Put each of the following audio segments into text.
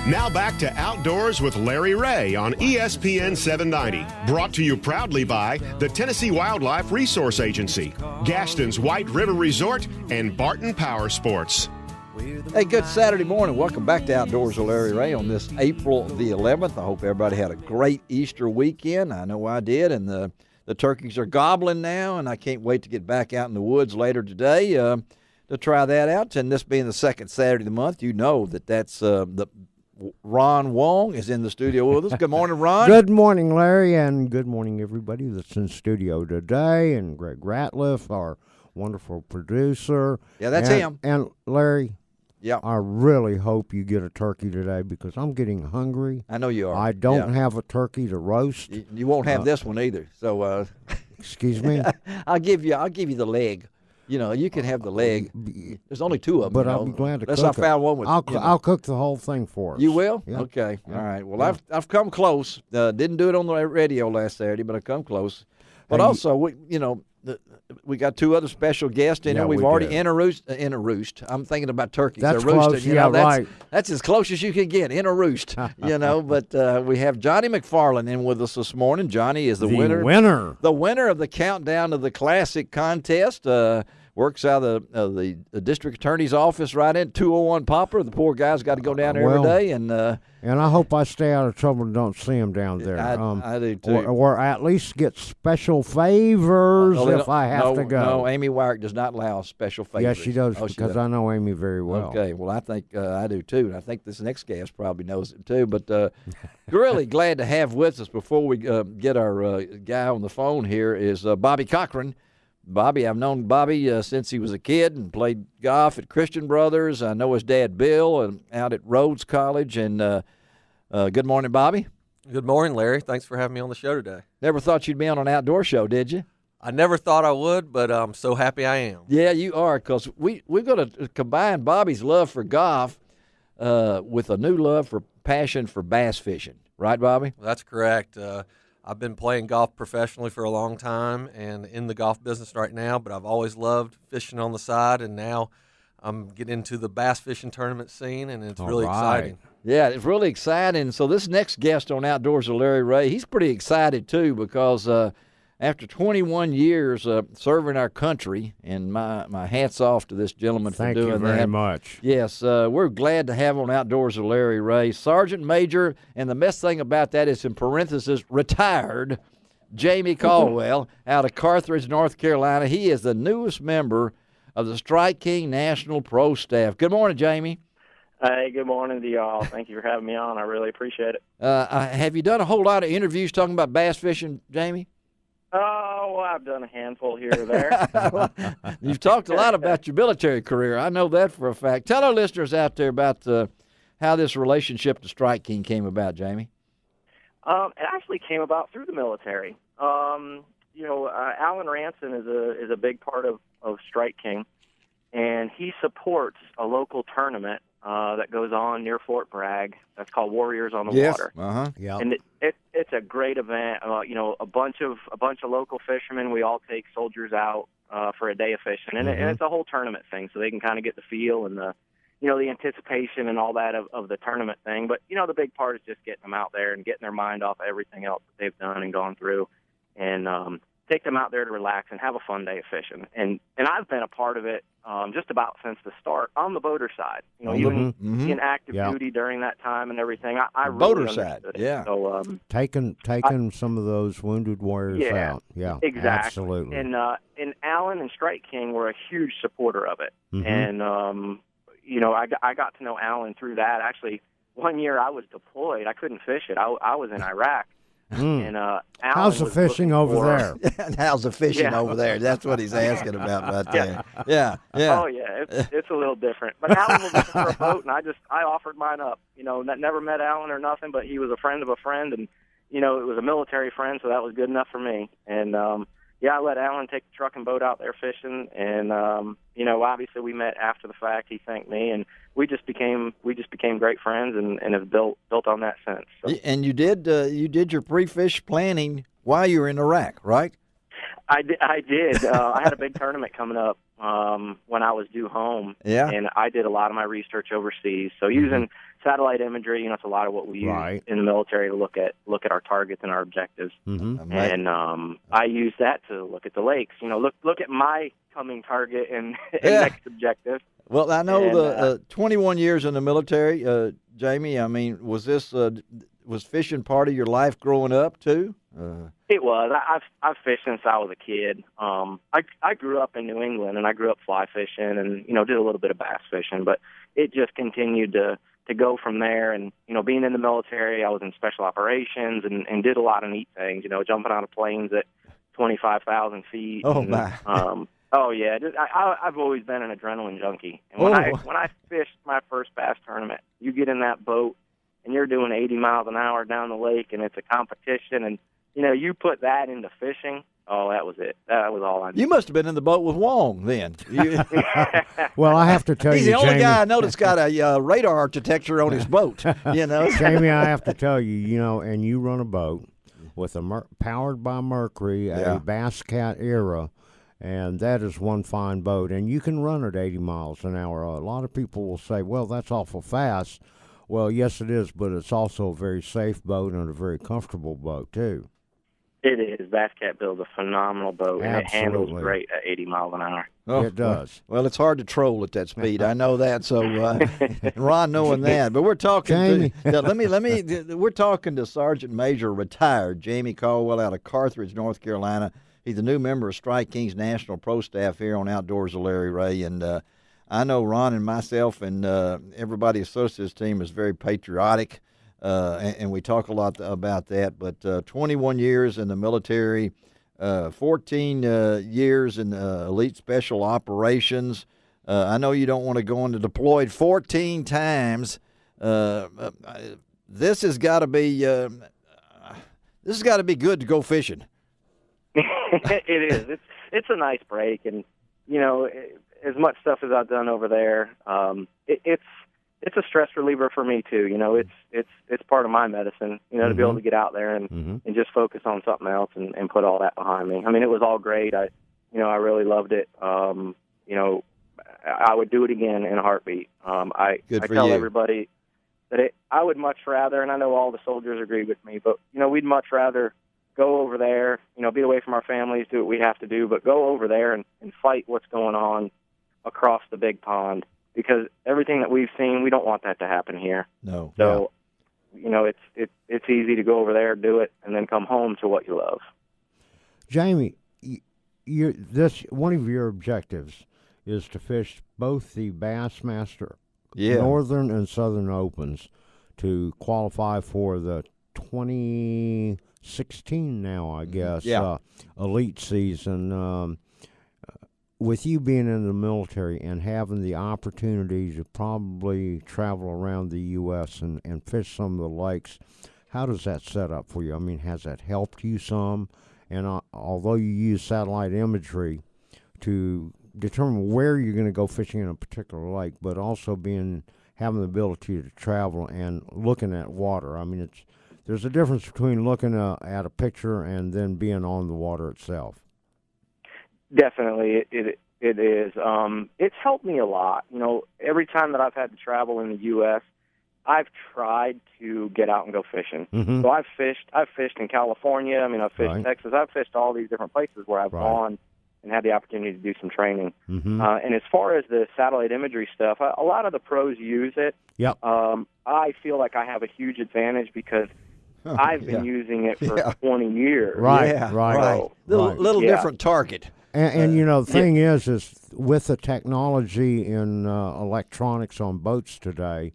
Now back to Outdoors with Larry Ray on ESPN 790. Brought to you proudly by the Tennessee Wildlife Resource Agency, Gaston's White River Resort, and Barton Power Sports. Hey, good Saturday morning. Welcome back to Outdoors with Larry Ray on this April the 11th. I hope everybody had a great Easter weekend. I know I did, and the turkeys are gobbling now, and I can't wait to get back out in the woods later today to try that out. And this being the second Saturday of the month, you know that's the Ron Wong is in the studio with us. Good morning, Ron. Good morning, Larry, and good morning, everybody that's in studio today. And Greg Ratliff, our wonderful producer. Yeah, that's him. And Larry, yeah, I really hope you get a turkey today because I'm getting hungry. I know you are. I don't have a turkey to roast. You won't have this one either. So, excuse me. I'll give you the leg. You know, you can have the leg. There's only two of them. But I'll be glad to cook I found one with. I'll cook the whole thing for us. You will? Yeah. Okay. Yeah. All right. Well, I've come close. Didn't do it on the radio last Saturday, but I've come close. But also, we got two other special guests in here. We've already introduced. I'm thinking about turkeys. That's They're roosted. close. Right. That's as close as you can get. Introduced. But we have Johnny McFarland in with us this morning. Johnny is the winner. The winner of the Countdown to the Classic contest. Works out of the district attorney's office right in 201 Poplar. The poor guy's got to go down there every day. And I hope I stay out of trouble and don't see him down there. I do too. Or at least get special favors if I have to go. No, Amy Wyrick does not allow special favors. Yes, she does, because I know Amy very well. Okay, well, I think I do too. And I think this next guest probably knows it too. But really glad to have with us before we get our guy on the phone here is Bobby Cochran. Bobby, I've known Bobby since he was a kid and played golf at Christian Brothers. I know his dad, Bill, out at Rhodes College. And good morning, Bobby. Good morning, Larry. Thanks for having me on the show today. Never thought you'd be on an outdoor show, did you? I never thought I would, but I'm so happy I am. Yeah, you are, because we're going to combine Bobby's love for golf with a new passion for bass fishing. Right, Bobby? That's correct. I've been playing golf professionally for a long time and in the golf business right now, but I've always loved fishing on the side, and now I'm getting into the bass fishing tournament scene, and it's really exciting. Yeah, it's really exciting. So this next guest on Outdoors with Larry Ray, he's pretty excited too because after 21 years serving our country, and my hat's off to this gentleman for doing that. Thank you very much. Yes, we're glad to have on Outdoors with Larry Ray, Sergeant Major, and the best thing about that is in parentheses, retired, Jamey Caldwell out of Carthage, North Carolina. He is the newest member of the Strike King National Pro Staff. Good morning, Jamey. Hey, good morning to y'all. Thank you for having me on. I really appreciate it. Have you done a whole lot of interviews talking about bass fishing, Jamey? Oh, well, I've done a handful here or there. You've talked a lot about your military career. I know that for a fact. Tell our listeners out there about how this relationship to Strike King came about, Jamey. It actually came about through the military. Alan Ranson is a big part of Strike King, and he supports a local tournament that goes on near Fort Bragg. That's called Warriors on the Water. Yeah. And it's a great event. A bunch of local fishermen. We all take soldiers out for a day of fishing, and it's a whole tournament thing, so they can kind of get the feel and the anticipation and all that of the tournament thing. But the big part is just getting them out there and getting their mind off everything else that they've done and gone through, and take them out there to relax and have a fun day of fishing. And I've been a part of it just about since the start on the boater side. Even in active duty during that time and everything. I really boater understood side, it. yeah. So taking some of those wounded warriors out. Yeah, exactly. Absolutely. And Alan and Strike King were a huge supporter of it. And I got to know Alan through that. Actually, one year I was deployed. I couldn't fish it. I was in Iraq. And how's the fishing over there? How's the fishing over there? That's what he's asking about right there. Yeah. Oh yeah, it's a little different. But Alan was looking for a boat, and I offered mine up. Never met Alan or nothing, but he was a friend of a friend, and it was a military friend, so that was good enough for me. And I let Alan take the truck and boat out there fishing, and obviously we met after the fact. He thanked me, and we just became great friends, and have built on that since. So. And you did your pre-fish planning while you were in Iraq, right? I did. I had a big tournament coming up when I was due home, and I did a lot of my research overseas. So using satellite imagery, it's a lot of what we use in the military to look at our targets and our objectives. Mm-hmm. And I use that to look at the lakes. Look at my coming target and next objective. Well, I know 21 years in the military, Jamey. I mean, was fishing part of your life growing up too? It was. I've fished since I was a kid. I grew up in New England, and I grew up fly fishing, and did a little bit of bass fishing. But it just continued to go from there. And being in the military, I was in special operations and did a lot of neat things. Jumping out of planes at 25,000 feet. Oh my! Oh yeah, I've always been an adrenaline junkie. And when I fished my first bass tournament, you get in that boat and you're doing 80 miles an hour down the lake, and it's a competition, and you put that into fishing. Oh, that was it. That was all I knew. You must have been in the boat with Wong then. Well, I have to tell He's you, the only Jamey, guy I know that's got a radar architecture on his boat. Jamey, I have to tell you, and you run a boat with powered by Mercury, a Bass Cat Era, and that is one fine boat, and you can run at 80 miles an hour. A lot of people will say, well, that's awful fast. Well, yes, it is, but it's also a very safe boat and a very comfortable boat, too. It is. Bass Cat builds a phenomenal boat, and it handles great at 80 miles an hour. Oh, it does. Well, it's hard to troll at that speed. I know that. So, Ron, knowing that, but we're talking. We're talking to Sergeant Major retired Jamey Caldwell out of Carthage, North Carolina. He's a new member of Strike King's National Pro Staff here on Outdoors with Larry Ray, and I know Ron and myself and everybody associated with this team is very patriotic. And we talk a lot about that, but 21 years in the military, 14 years in elite special operations. I know you don't want to go into deployed 14 times. This has got to be good to go fishing. It is. It's a nice break, and as much stuff as I've done over there, it's a stress reliever for me too. It's part of my medicine, to be able to get out there and just focus on something else and put all that behind me. I mean, it was all great. I really loved it. I would do it again in a heartbeat. I tell everybody that I would much rather, and I know all the soldiers agree with me, but we'd much rather go over there, be away from our families, do what we have to do, but go over there and fight what's going on across the big pond. Because everything that we've seen, we don't want that to happen here. No. So, it's easy to go over there, do it, and then come home to what you love. Jamey, one of your objectives is to fish both the Bassmaster Northern and Southern Opens to qualify for the 2016 now, I guess, elite season. With you being in the military and having the opportunity to probably travel around the U.S. and fish some of the lakes, how does that set up for you? I mean, has that helped you some? And although you use satellite imagery to determine where you're going to go fishing in a particular lake, but also having the ability to travel and looking at water. I mean, there's a difference between looking at a picture and then being on the water itself. Definitely, it is. It's helped me a lot. Every time that I've had to travel in the U.S., I've tried to get out and go fishing. Mm-hmm. So I've fished in California. I mean, I've fished in Texas. I've fished all these different places where I've gone and had the opportunity to do some training. Mm-hmm. And as far as the satellite imagery stuff, a lot of the pros use it. Yep. I feel like I have a huge advantage because I've been using it for 20 years. Right. Little different target. And the thing is with the technology in electronics on boats today,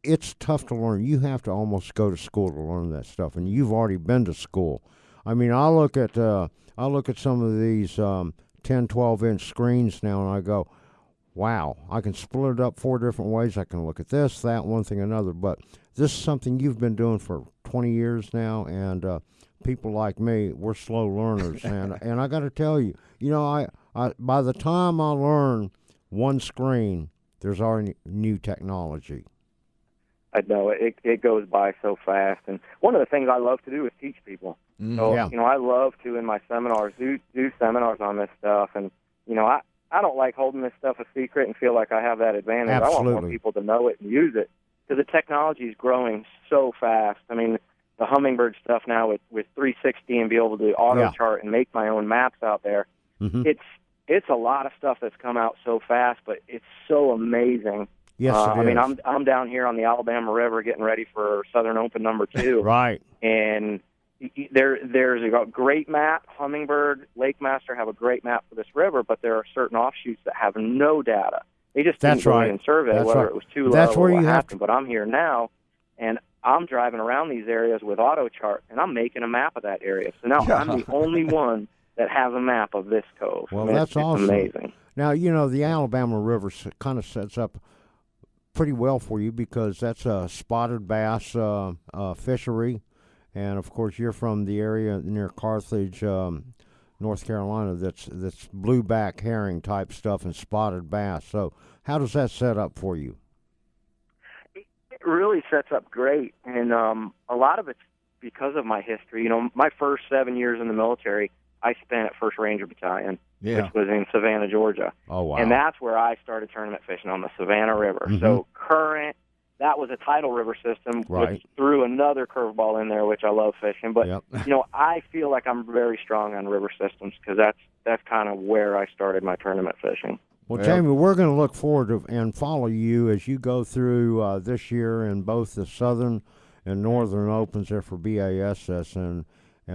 it's tough to learn. You have to almost go to school to learn that stuff, and you've already been to school. I mean, I look at some of these 10, 12-inch screens now, and I go, wow, I can split it up 4 different ways. I can look at this, that, one thing, another. But this is something you've been doing for 20 years now, and people like me, we're slow learners, and I got to tell you, I by the time I learn one screen, there's already new technology. I know it goes by so fast, and one of the things I love to do is teach people. So I love to in my seminars do seminars on this stuff, and I don't like holding this stuff a secret and feel like I have that advantage. Absolutely. I want more people to know it and use it because the technology is growing so fast. I mean, the Hummingbird stuff now with 360 and be able to auto chart and make my own maps out there. Mm-hmm. It's a lot of stuff that's come out so fast, but it's so amazing. Yes, it is. I mean, I'm down here on the Alabama River getting ready for Southern Open #2. Right. And there's a great map. Hummingbird, Lake Master have a great map for this river, but there are certain offshoots that have no data. They just didn't go in and survey whether it was too low or what happened. But I'm here now, and I'm driving around these areas with AutoChart, and I'm making a map of that area. So now I'm the only one that has a map of this cove. Well, I mean, that's it's awesome. amazing. Now, you know, the Alabama River kind of sets up pretty well for you because that's a spotted bass fishery. And, of course, you're from the area near Carthage, North Carolina, that's blueback herring type stuff and spotted bass. So how does that set up for you? It really sets up great. And a lot of it's because of my history. You know, my first 7 years in the military, I spent at 1st Ranger Battalion, which was in Savannah, Georgia. Oh, wow. And that's where I started tournament fishing on the Savannah River. Mm-hmm. So current, that was a tidal river system, which threw another curveball in there, which I love fishing. But, you know, I feel like I'm very strong on river systems because that's kind of where I started my tournament fishing. Well, Jamey, we're going to look forward to and follow you as you go through this year in both the Southern and Northern Opens there for BASS. And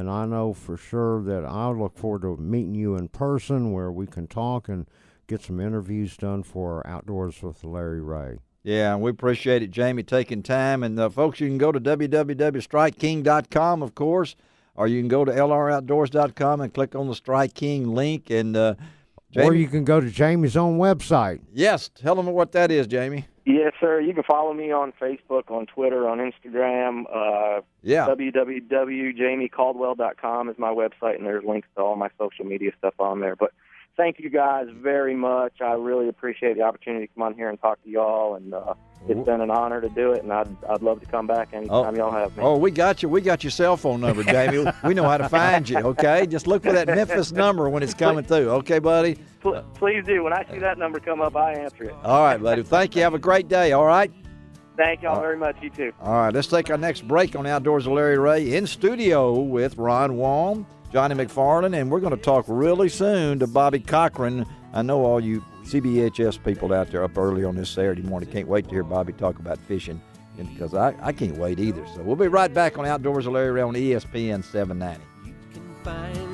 I know for sure that I'll look forward to meeting you in person where we can talk and get some interviews done for Outdoors with Larry Ray. Yeah, and we appreciate it, Jamey, taking time. And, folks, you can go to www.strikeking.com, of course, or you can go to lroutdoors.com and click on the Strike King link. And or you can go to Jamey's own website. Yes, tell them what that is, Jamey. Yes, sir. You can follow me on Facebook, on Twitter, on Instagram. www.jameicaldwell.com is my website, and there's links to all my social media stuff on there. But thank you guys very much. I really appreciate the opportunity to come on here and talk to y'all, and it's been an honor to do it, and I'd love to come back anytime y'all have me. Oh, we got you. We got your cell phone number, Jamey. We know how to find you, okay? Just look for that Memphis number when it's coming through, okay, buddy? Please do. When I see that number come up, I answer it. All right, buddy. Thank you. Have a great day, all right? Thank y'all very much. You too. All right, let's take our next break on Outdoors with Larry Ray in studio with Ron Wong, Johnny McFarland, and we're going to talk really soon to Bobby Cochran. I know all you CBHS people out there up early on this Saturday morning can't wait to hear Bobby talk about fishing, because I can't wait either. So we'll be right back on Outdoors with Larry Ray on ESPN 790. You can find